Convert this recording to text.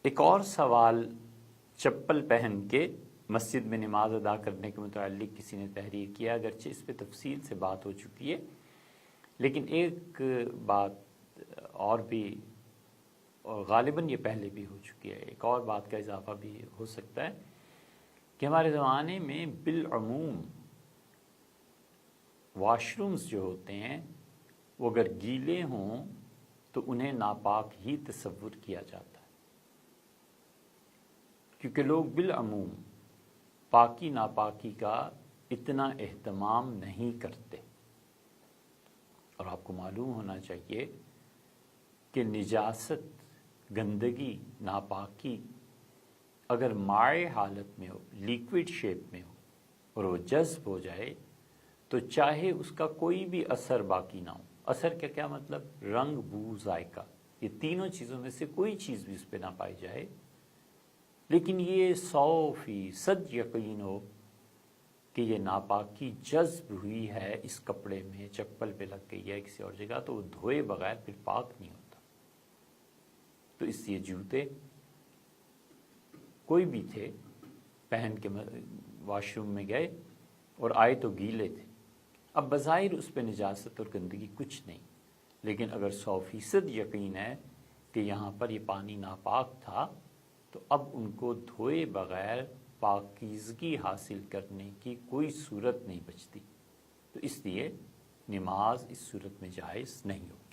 ایک اور سوال چپل پہن کے مسجد میں نماز ادا کرنے کے متعلق کسی نے تحریر کیا، اگرچہ اس پہ تفصیل سے بات ہو چکی ہے، لیکن ایک بات اور بھی، اور غالباً یہ پہلے بھی ہو چکی ہے، ایک اور بات کا اضافہ بھی ہو سکتا ہے کہ ہمارے زمانے میں بالعموم واش رومز جو ہوتے ہیں وہ اگر گیلے ہوں تو انہیں ناپاک ہی تصور کیا جاتا ہے، کیونکہ لوگ بالعموم پاکی ناپاکی کا اتنا اہتمام نہیں کرتے۔ اور آپ کو معلوم ہونا چاہیے کہ نجاست، گندگی، ناپاکی اگر مائع حالت میں ہو، لیکوڈ شیپ میں ہو اور وہ جذب ہو جائے تو چاہے اس کا کوئی بھی اثر باقی نہ ہو، اثر کا کیا مطلب، رنگ، بو، ذائقہ، یہ تینوں چیزوں میں سے کوئی چیز بھی اس پہ نہ پائی جائے، لیکن یہ 100% یقین ہو کہ یہ ناپاکی جذب ہوئی ہے اس کپڑے میں، چپل پہ لگ گئی ہے کسی اور جگہ، تو وہ دھوئے بغیر پھر پاک نہیں ہوتا۔ تو اس لیے جوتے کوئی بھی تھے پہن کے واش روم میں گئے اور آئے تو گیلے تھے، اب بظاہر اس پہ نجاست اور گندگی کچھ نہیں، لیکن اگر 100% یقین ہے کہ یہاں پر یہ پانی ناپاک تھا تو اب ان کو دھوئے بغیر پاکیزگی حاصل کرنے کی کوئی صورت نہیں بچتی، تو اس لیے نماز اس صورت میں جائز نہیں ہوتی۔